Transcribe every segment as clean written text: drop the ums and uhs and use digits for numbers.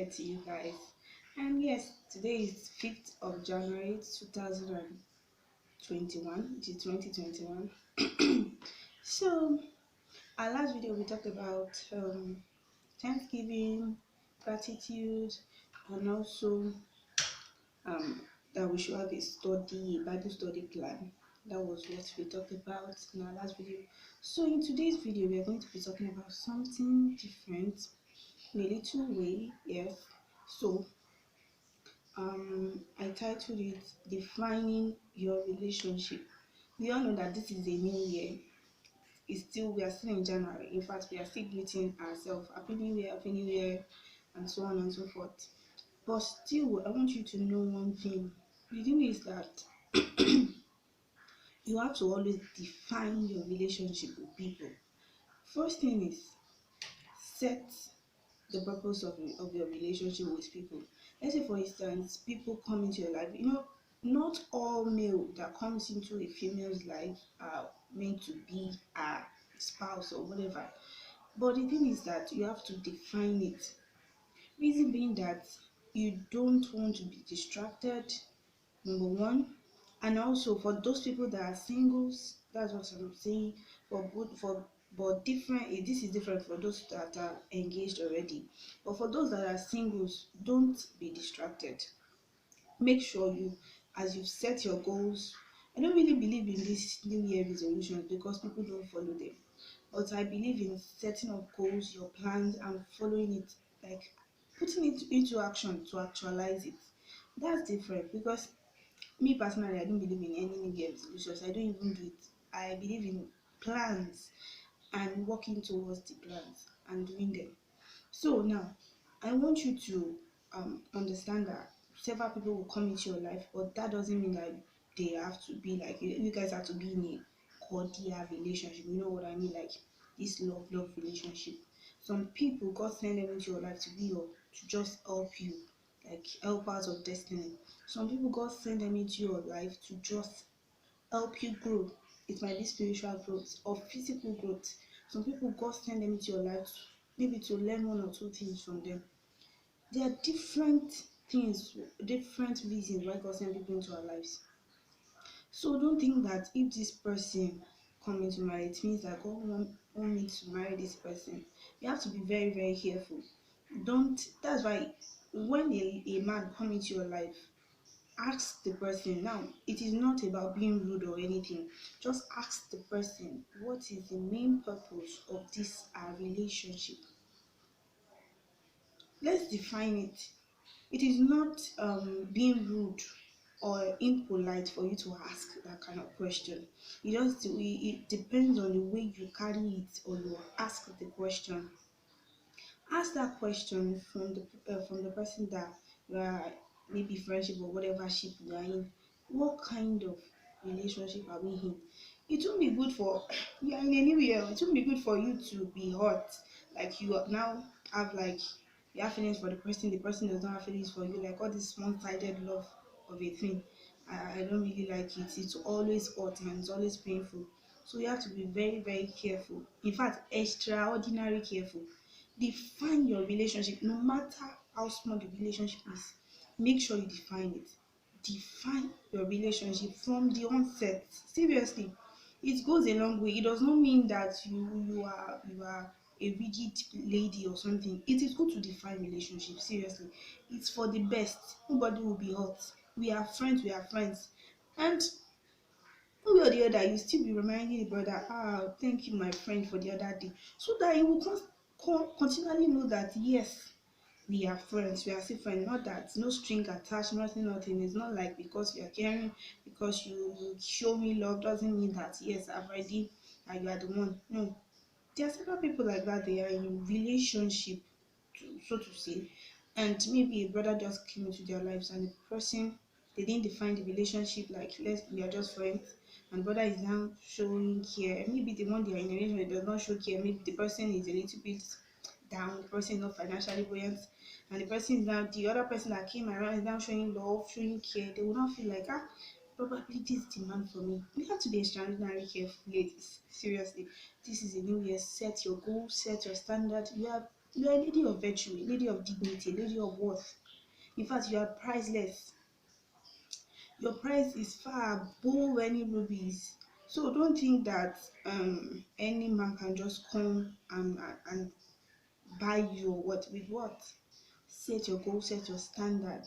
here to you guys. And yes, today is 5th of January 2021, which is 2021. So, our last video we talked about Thanksgiving, gratitude, and also um, that we should have a Bible study plan. That was what we talked about in our last video. So, in today's video, we are going to be talking about something different in a little way, yes. So, I titled it Defining Your Relationship. We all know that this is a new year. We are still in January. In fact, we are still greeting ourselves Happy New Year, and so on and so forth. But still, I want you to know one thing. The thing is that you have to always define your relationship with people. First thing is set the purpose of your relationship with people. Let's say, for instance, people come into your life. Not all male that comes into a female's life are meant to be a spouse or whatever. But the thing is that you have to define it. Reason being that you don't want to be distracted, number one, and also for those people that are singles, that's what I'm saying. For different, this is different for those that are engaged already. But for those that are singles, don't be distracted. Make sure as you set your goals. I don't really believe in this New Year resolutions because people don't follow them. But I believe in setting up goals, your plans, and following it, like putting it into action to actualize it. That's different because me personally, I don't believe in any New Year resolutions. I don't even do it. I believe in plans and working towards the plans and doing them. So now, I want you to understand that several people will come into your life, but that doesn't mean that they have to be like you guys have to be in a cordial relationship. You know what I mean? Like this love relationship. Some people God send them into your life to just help you, like helpers of destiny. Some people God send them into your life to just help you grow. It might be spiritual growth or physical growth. Some people God send them into your life maybe to learn one or two things from them. There are different things, different reasons why God send people into our lives. So don't think that if this person come into marriage, it means that God want me to marry this person. You have to be very, very careful. Don't That's why when a man come into your life, ask the person. Now it is not about being rude or anything. Just ask the person, what is the main purpose of this relationship? Let's define it. It is not being rude or impolite for you to ask that kind of question. It depends on the way you carry it or you ask the question. Ask that question from the person that you are, maybe friendship or whatever ship you are in. What kind of relationship are we in? It won't be good for we are in a new year. It won't be good for you to be hot, like now have like you have feelings for the person does not have feelings for you, like all this one-sided love of a thing. I don't really like it. It's always hot and it's always painful. So you have to be very, very careful. In fact, extraordinary careful. Define your relationship, no matter how small the relationship is. Make sure you define it. Define your relationship from the onset. Seriously, it goes a long way. It does not mean that you are a rigid lady or something. It is good to define relationship. Seriously, it's for the best. Nobody will be hurt. We are friends. We are friends, and one way or the other, you still be reminding the brother, thank you, my friend, for the other day, so that he will continually know that yes, we are friends, we are still friends, not that no string attached, nothing. It's not like because you are caring, because you show me love, doesn't mean that yes, I've already, you are the one. No, there are several people like that. They are in relationship, so to say, and maybe a brother just came into their lives and the person, they didn't define the relationship, like we are just friends, and brother is now showing care. Maybe the one they are in a relationship does not show care. Maybe the person is a little bit down, the person is not financially buoyant, and the other person that came around is now showing love, showing care. They will not feel like probably this demand for me. We have to be extraordinarily careful, ladies. Seriously, this is a new year. Set your goals, set your standard. You have You are a lady of virtue, a lady of dignity, a lady of worth. In fact, you are priceless. Your price is far above any rubies. So don't think that any man can just come and buy you or what with what. Set your goal, set your standard,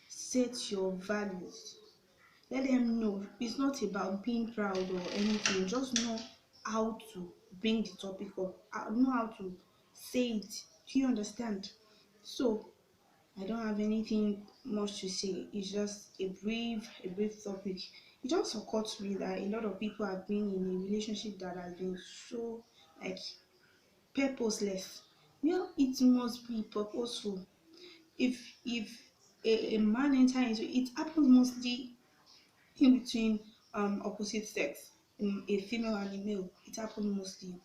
set your values. Let them know it's not about being proud or anything. Just know how to bring the topic up, know how to say it. Do you understand? So I don't have anything much to say. It's just a brief topic. It just occurred to me that a lot of people have been in a relationship that has been so like purposeless. Well, it must be purposeful. If a man enter into it, happens mostly in between opposite sex, a female and a male. It happens mostly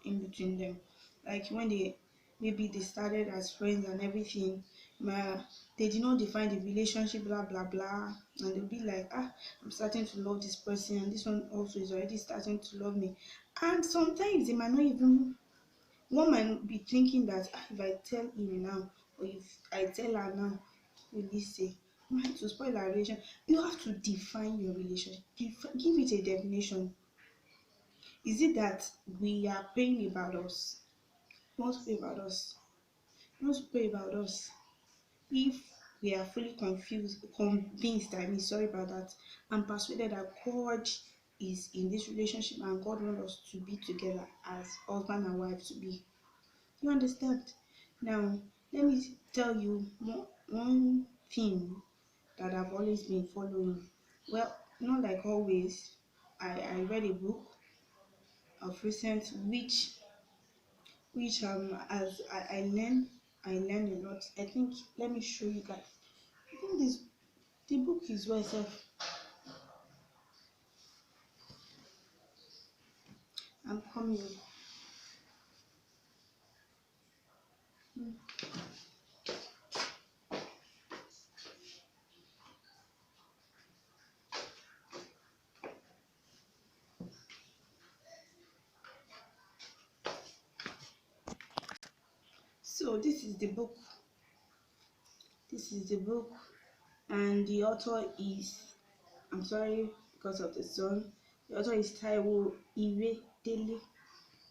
in between them. Like when they maybe they started as friends and everything, ma they did not define the relationship, blah blah blah, and they'll be like, I'm starting to love this person, and this one also is already starting to love me. And sometimes they might not even one might be thinking that if I tell him now or if I tell her now, will he say? Might to spoil our relation. You have to define your relationship. Give it a definition. Is it that we are praying about us? Not pray about us. Not pray about us. If we are fully convinced, I mean, sorry about that, and persuaded that God is in this relationship and God wants us to be together as husband and wife to be. You understand? Now, let me tell you one thing that I've always been following. Well, not like always. I read a book of recent which as I learned a lot. I think let me show you guys. I think this the book is well self. I'm coming. Mm. So this is the book. This is the book, and the author is, I'm sorry because of the sun. The author is Taiwo Iredele.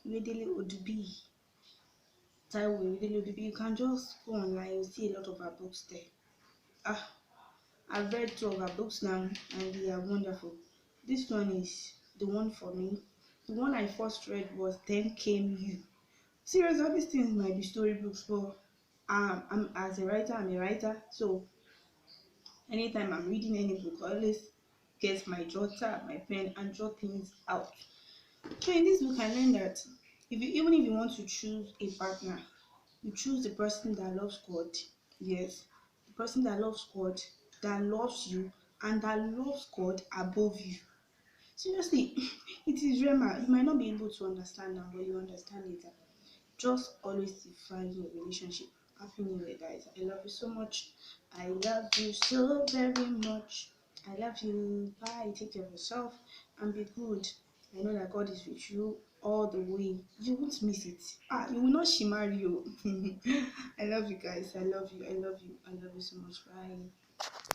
Iredele Odubi. Taiwo Iredele Odubi. You can just go online, you'll see a lot of her books there. Ah, I've read two of her books now, and they are wonderful. This one is the one for me. The one I first read was Then Came You. Serious, all these things might be storybooks, but I'm as a writer, I'm a writer, so anytime I'm reading any book, I always get my jotter, my pen, and jot things out. So in this book, I learned that even if you want to choose a partner, you choose the person that loves God. Yes, the person that loves God, that loves you, and that loves God above you. Seriously, it is Rema. You might not be able to understand now, but you understand later. Just always define your relationship. Happy New Year, guys. I love you so much. I love you so very much. I love you. Bye. Take care of yourself and be good. I know that God is with you all the way. You won't miss it. You will not shimmer you. I love you guys. I love you. I love you. I love you so much. Bye.